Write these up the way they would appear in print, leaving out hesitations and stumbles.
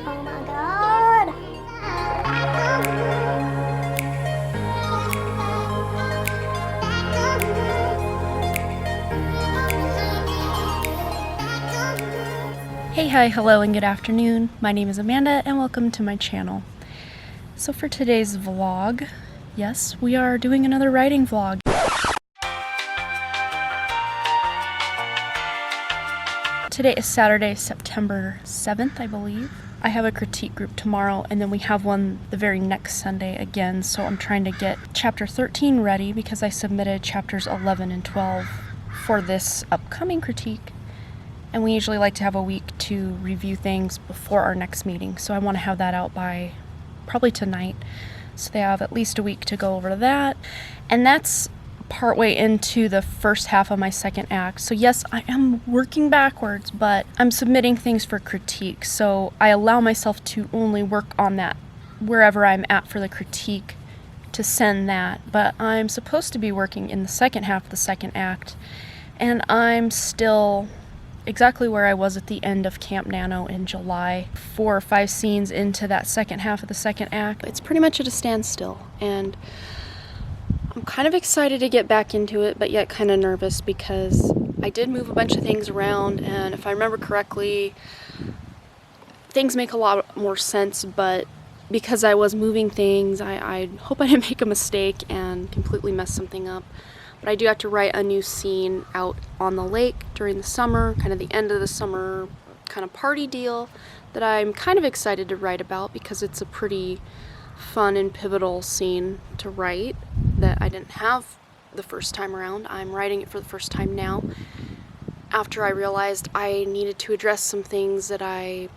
Oh my god. Hey, hi, hello, and good afternoon. My name is Amanda, and welcome to my channel. So for today's vlog, yes, we are doing another writing vlog. Today is Saturday, September 7th, I believe. I have a critique group tomorrow, and then we have one the very next Sunday again, so I'm trying to get chapter 13 ready because I submitted chapters 11 and 12 for this upcoming critique. And we usually like to have a week to review things before our next meeting, so I want to have that out by probably tonight. So they have at least a week to go over that. And that's partway into the first half of my second act. So yes, I am working backwards, but I'm submitting things for critique. So I allow myself to only work on that wherever I'm at for the critique to send that. But I'm supposed to be working in the second half of the second act, and I'm still exactly where I was at the end of Camp Nano in July. 4 or 5 scenes into that second half of the second act. It's pretty much at a standstill, and I'm kind of excited to get back into it, but yet kind of nervous because I did move a bunch of things around, and if I remember correctly, things make a lot more sense, but because I was moving things, I hope I didn't make a mistake and completely mess something up. But I do have to write a new scene out on the lake during the summer, kind of the end of the summer kind of party deal that I'm kind of excited to write about because it's a pretty fun and pivotal scene to write that I didn't have the first time around. I'm writing it for the first time now after I realized I needed to address some things that I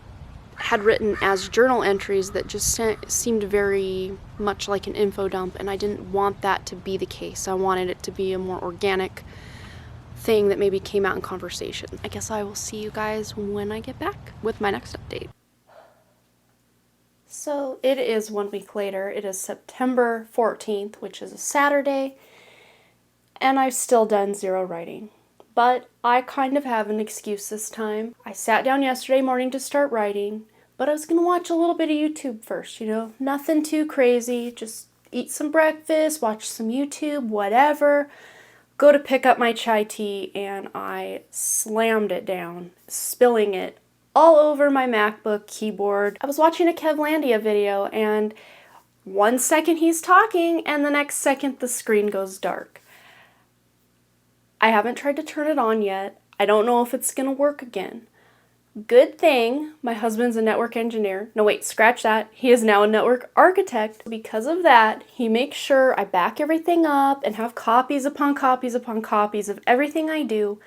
had written as journal entries that just seemed very much like an info dump, and I didn't want that to be the case. I wanted it to be a more organic thing that maybe came out in conversation. I guess I will see you guys when I get back with my next update. So it is 1 week later. It is September 14th, which is a Saturday, and I've still done 0 writing. But I kind of have an excuse this time. I sat down yesterday morning to start writing, but I was going to watch a little bit of YouTube first, nothing too crazy, just eat some breakfast, watch some YouTube, whatever. Go to pick up my chai tea, and I slammed it down, spilling it all over my MacBook keyboard. I was watching a Kevlandia video, and 1 second he's talking, and the next second the screen goes dark. I haven't tried to turn it on yet. I don't know if it's going to work again. Good thing my husband's a network engineer. No, wait, scratch that. He is now a network architect. Because of that, he makes sure I back everything up and have copies upon copies upon copies of everything I do.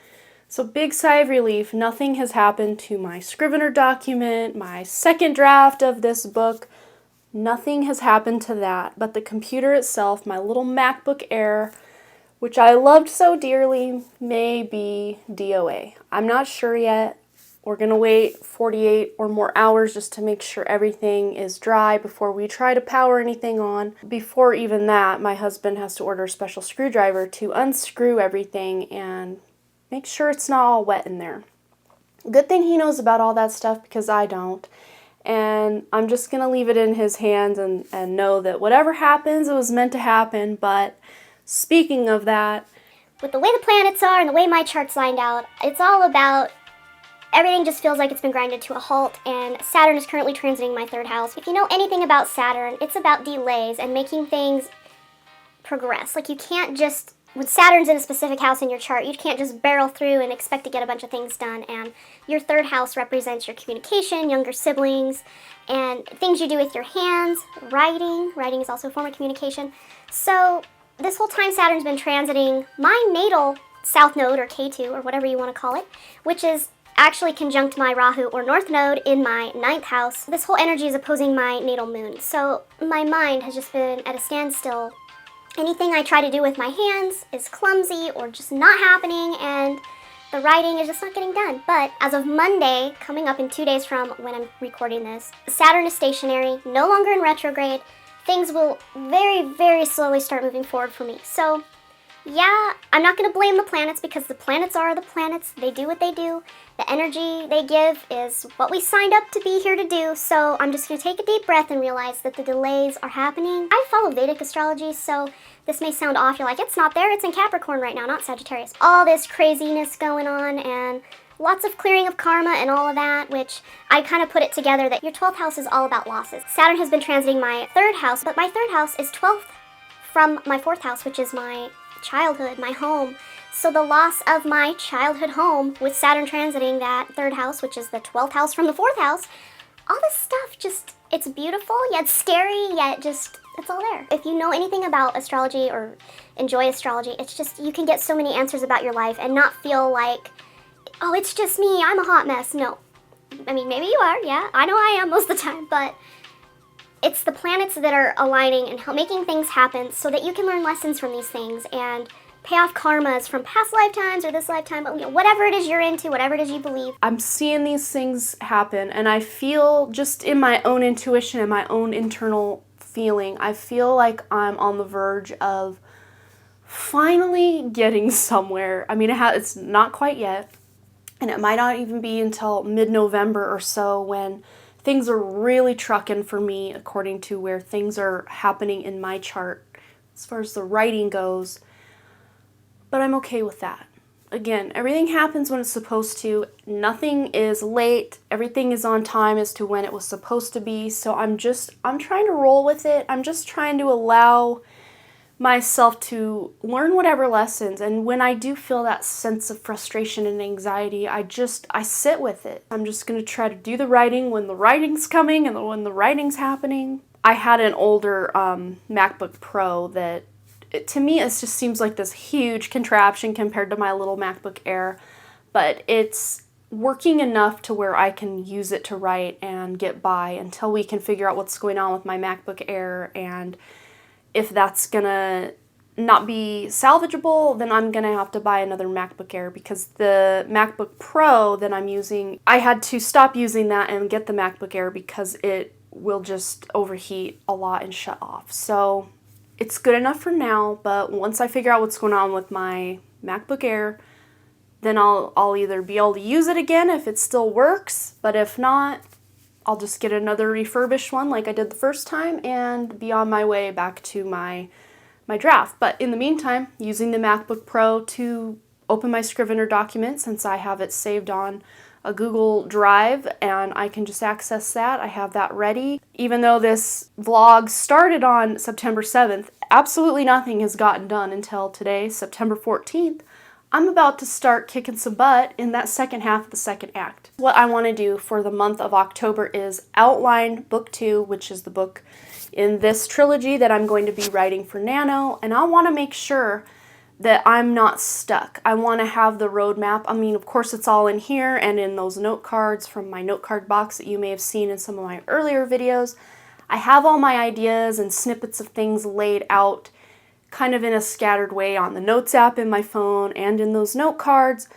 So big sigh of relief, nothing has happened to my Scrivener document, my second draft of this book. Nothing has happened to that, but the computer itself, my little MacBook Air, which I loved so dearly, may be DOA. I'm not sure yet. We're going to wait 48 or more hours just to make sure everything is dry before we try to power anything on. Before even that, my husband has to order a special screwdriver to unscrew everything and make sure it's not all wet in there. Good thing he knows about all that stuff because I don't. And I'm just going to leave it in his hands and know that whatever happens, it was meant to happen. But speaking of that, With the way the planets are and the way my chart's lined out, it's all about everything just feels like it's been grinded to a halt, and Saturn is currently transiting my 3rd house. If you know anything about Saturn, it's about delays and making things progress. Like, you can't just, when Saturn's in a specific house in your chart, you can't just barrel through and expect to get a bunch of things done. And your 3rd house represents your communication, younger siblings, and things you do with your hands, writing. Writing is also a form of communication. So this whole time Saturn's been transiting my natal south node, or K2, or whatever you want to call it, which is actually conjunct my Rahu or north node in my 9th house. This whole energy is opposing my natal moon. So my mind has just been at a standstill. Anything I try to do with my hands is clumsy or just not happening, and the writing is just not getting done. But as of Monday, coming up in 2 days from when I'm recording this, Saturn is stationary, no longer in retrograde. Things will very, very slowly start moving forward for me. So Yeah, I'm not going to blame the planets because the planets are the planets. They do what they do. The energy they give is what we signed up to be here to do. So I'm just going to take a deep breath and realize that the delays are happening. I follow Vedic astrology, so this may sound off. You're like, it's not there. It's in Capricorn right now, not Sagittarius. All this craziness going on and lots of clearing of karma and all of that, which I kind of put it together that your 12th house is all about losses. Saturn has been transiting my 3rd house, but my 3rd house is 12th from my 4th house, which is my childhood, my home. So the loss of my childhood home with Saturn transiting that 3rd house, which is the 12th house from the 4th house, all this stuff just, it's beautiful, yet scary, yet just, it's all there. If you know anything about astrology or enjoy astrology, it's just, you can get so many answers about your life and not feel like, oh, it's just me, I'm a hot mess. No. I mean, maybe you are, yeah. I know I am most of the time, but it's the planets that are aligning and making things happen so that you can learn lessons from these things and pay off karmas from past lifetimes or this lifetime, whatever it is you're into, whatever it is you believe. I'm seeing these things happen, and I feel just in my own intuition and my own internal feeling, I feel like I'm on the verge of finally getting somewhere. I mean, it's not quite yet, and it might not even be until mid-November or so when things are really trucking for me according to where things are happening in my chart as far as the writing goes. But I'm okay with that. Again, everything happens when it's supposed to. Nothing is late. Everything is on time as to when it was supposed to be. So I'm trying to roll with it. I'm just trying to allow myself to learn whatever lessons, and when I do feel that sense of frustration and anxiety, I sit with it. I'm just going to try to do the writing when the writing's coming and when the writing's happening. I had an older MacBook Pro that, to me, it just seems like this huge contraption compared to my little MacBook Air, but it's working enough to where I can use it to write and get by until we can figure out what's going on with my MacBook Air, and if that's gonna not be salvageable, then I'm gonna have to buy another MacBook Air, because the MacBook Pro that I'm using, I had to stop using that and get the MacBook Air because it will just overheat a lot and shut off. So it's good enough for now, but once I figure out what's going on with my MacBook Air, then I'll either be able to use it again if it still works, but if not, I'll just get another refurbished one like I did the first time and be on my way back to my draft. But in the meantime, using the MacBook Pro to open my Scrivener document, since I have it saved on a Google Drive and I can just access that. I have that ready. Even though this vlog started on September 7th, absolutely nothing has gotten done until today, September 14th. I'm about to start kicking some butt in that second half of the second act. What I want to do for the month of October is outline book 2, which is the book in this trilogy that I'm going to be writing for Nano, and I want to make sure that I'm not stuck. I want to have the roadmap. I mean, of course, it's all in here and in those note cards from my note card box that you may have seen in some of my earlier videos. I have all my ideas and snippets of things laid out kind of in a scattered way on the Notes app in my phone and in those note cards,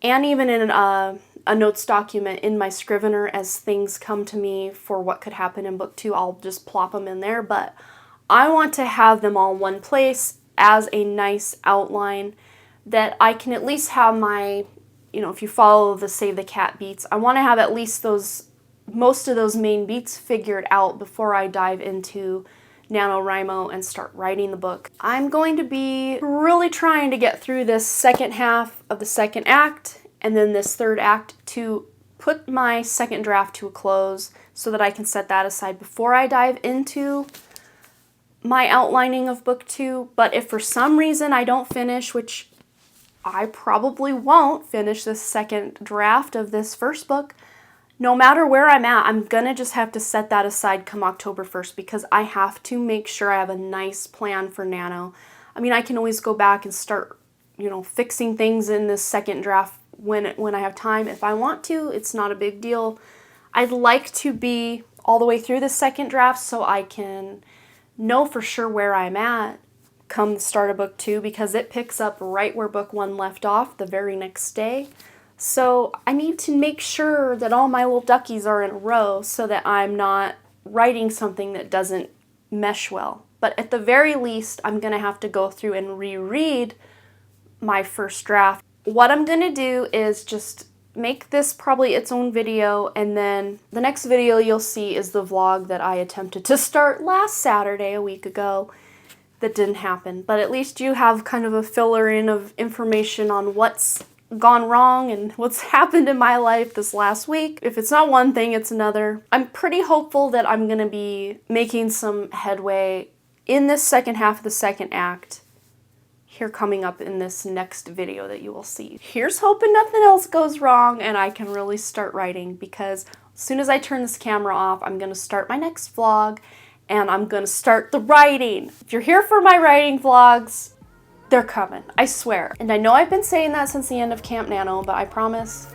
and even in a notes document in my Scrivener. As things come to me for what could happen in book 2, I'll just plop them in there, but I want to have them all in one place as a nice outline that I can at least have my, if you follow the Save the Cat beats, I want to have at least most of those main beats figured out before I dive into NaNoWriMo and start writing the book. I'm going to be really trying to get through this second half of the second act and then this third act to put my second draft to a close so that I can set that aside before I dive into my outlining of book 2. But if for some reason I don't finish, which I probably won't finish this second draft of this first book, no matter where I'm at, I'm gonna just have to set that aside come October 1st, because I have to make sure I have a nice plan for Nano. I mean, I can always go back and start, fixing things in this second draft when I have time. If I want to, it's not a big deal. I'd like to be all the way through the second draft so I can know for sure where I'm at come the start of book 2, because it picks up right where book 1 left off the very next day. So I need to make sure that all my little duckies are in a row so that I'm not writing something that doesn't mesh well. but at the very least, I'm gonna have to go through and reread my first draft. What I'm gonna do is just make this probably its own video, and then the next video you'll see is the vlog that I attempted to start last Saturday, a week ago, that didn't happen. But at least you have kind of a filler in of information on what's gone wrong and what's happened in my life this last week. If it's not one thing, it's another. I'm pretty hopeful that I'm gonna be making some headway in this second half of the second act here coming up in this next video that you will see. Here's hoping nothing else goes wrong and I can really start writing, because as soon as I turn this camera off, I'm gonna start my next vlog and I'm gonna start the writing. If you're here for my writing vlogs, they're coming, I swear. And I know I've been saying that since the end of Camp Nano, but I promise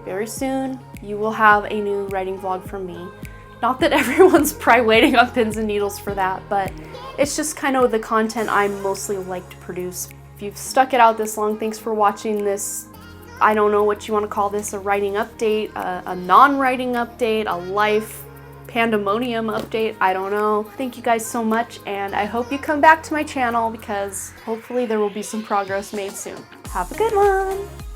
very soon you will have a new writing vlog from me. Not that everyone's probably waiting on pins and needles for that, but it's just kind of the content I mostly like to produce. If you've stuck it out this long, thanks for watching this. I don't know what you want to call this, a writing update, a non-writing update, a life pandemonium update, I don't know. Thank you guys so much, and I hope you come back to my channel because hopefully there will be some progress made soon. Have a good one!